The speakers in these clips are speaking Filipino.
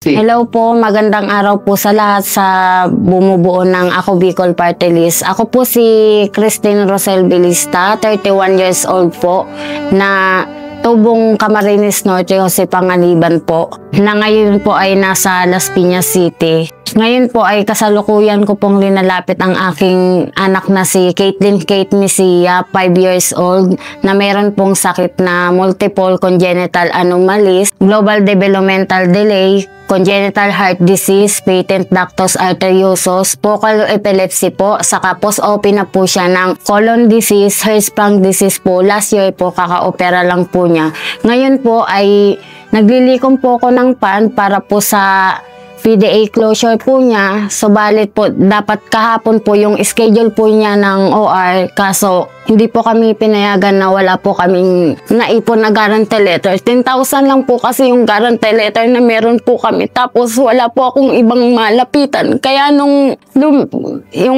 Hello po, magandang araw po sa lahat sa bumubuo ng Ako Bicol Party List. Ako po si Christine Rosel Bilista, 31 years old po, na tubong Camarines Norte, Jose Panganiban po, na ngayon po ay nasa Las Piñas City. Ngayon po ay kasalukuyan ko pong linalapit ang aking anak na si Caitlin Kate Misia, 5 years old, na meron pong sakit na multiple congenital anomalies, global developmental delay, congenital heart disease, patent ductus arteriosus, focal epilepsy po, saka post-op na po siya ng colon disease, Hirschsprung disease po. Last year po, kaka-opera lang po niya. Ngayon po ay naglilikom po ako ng PAN para po sa PDA closure po niya. Subalit po, dapat kahapon po yung schedule po niya ng OR, kaso hindi po kami pinayagan na wala po kaming naipon na guarantee letter. 10,000 lang po kasi yung guarantee letter na meron po kami. Tapos wala po akong ibang malapitan. Kaya yung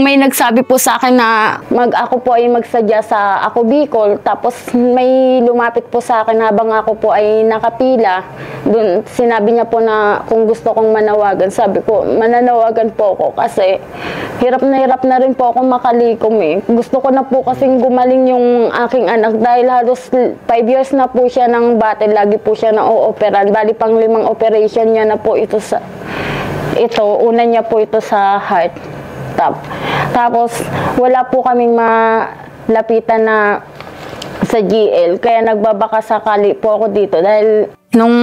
may nagsabi po sa akin na ako po ay magsadya sa Ako Bicol. Tapos may lumapit po sa akin habang ako po ay nakapila. Dun, sinabi niya po na kung gusto kong manawagan. Sabi ko, mananawagan po ako kasi hirap na rin po ako makalikom eh. Gusto ko na po kasing gumaling yung aking anak dahil halos 5 years na po siya ng battle, lagi po siya na o-operan. Bali pang 5 operation niya na po ito sa una niya po ito sa heart. Tapos wala po kaming malapitan na sa GL, kaya nagbabaka sakali po ako dito dahil nung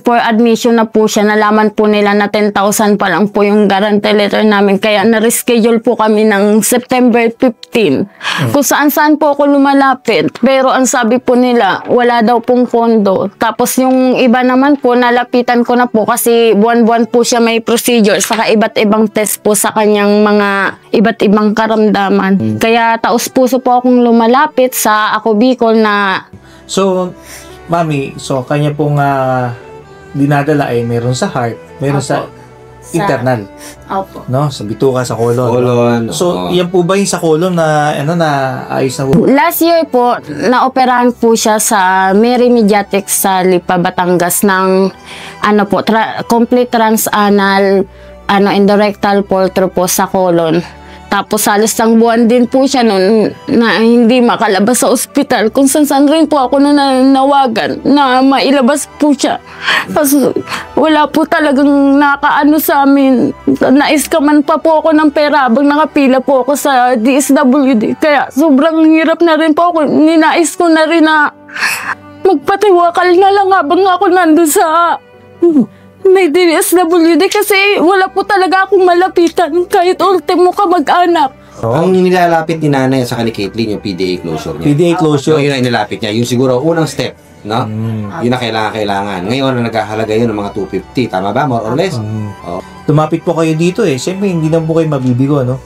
for admission na po siya, nalaman po nila na 10,000 pa lang po yung guarantee letter namin. Kaya na-reschedule po kami ng September 15. Kung saan-saan po ako lumalapit. Pero ang sabi po nila, wala daw pong pondo. Tapos yung iba naman po, nalapitan ko na po kasi buwan-buwan po siya may procedure. Saka iba't ibang test po sa kanyang mga iba't ibang karamdaman. Kaya taos-puso po akong lumalapit sa Ako Bicol na... So, Mami, so kanya pong dinadala ay meron sa heart, meron sa internal. Opo. No, sa bituka, sa colon. So, yan po ba yung sa colon na ayos na po? Last year po, naoperahan po siya sa Mary Mediatrics sa Lipa, Batangas ng complete transanal endorectal puncture po sa colon. Tapos halos isang buwan din po siya noon na hindi makalabas sa ospital. Kung saan rin po ako nananawagan na mailabas po siya. Kasi wala po talagang nakaano sa amin. Naiskaman pa po ako ng pera habang nakapila po ako sa DSWD. Kaya sobrang hirap na rin po ako. Ninais ko na rin na magpatiwakal na lang habang ako nandun sa... may DSWD kasi wala po talaga akong malapitan kahit ultimo ka mag-anak. Ang nilalapit ni nanay sa ni Caitlin yung PDA closure niya. PDA closure. Yun ang nilalapit niya. Yung siguro unang step, no? Yun ang kailangan. Ngayon na naghahalaga yun ng mga 250. Tama ba? More or less? Lumapit po kayo dito eh. Siyempre, hindi na po kayo mabibigo, no?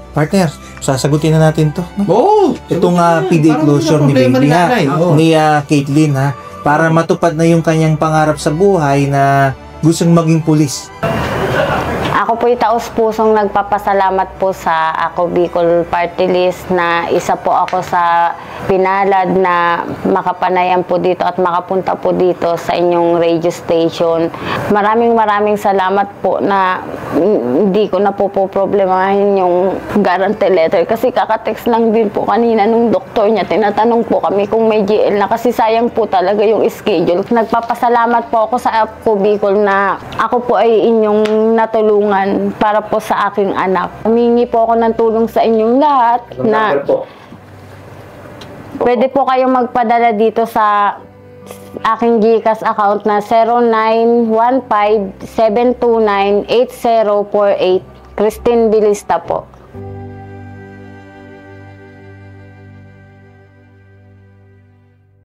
Partner, sasagutin na natin to. No? Itong PDA closure ni baby ni Caitlin, ha? Para matupad na yung kanyang pangarap sa buhay na gustong maging pulis. Ako po'y taos-pusong nagpapasalamat po sa Ako Bicol Party List na isa po ako sa pinalad na makapanayan po dito at makapunta po dito sa inyong radio station. Maraming salamat po na hindi ko na po problemahin yung guarantee letter kasi kakatext lang din po kanina nung doktor niya. Tinatanong po kami kung may GL na kasi sayang po talaga yung schedule. Nagpapasalamat po ako sa Ako Bicol na ako po ay inyong natulungan para po sa aking anak. Humingi po ako ng tulong sa inyong lahat na pwede po kayong magpadala dito sa aking GCash account na 0915-729-8048. Christine Bilista po.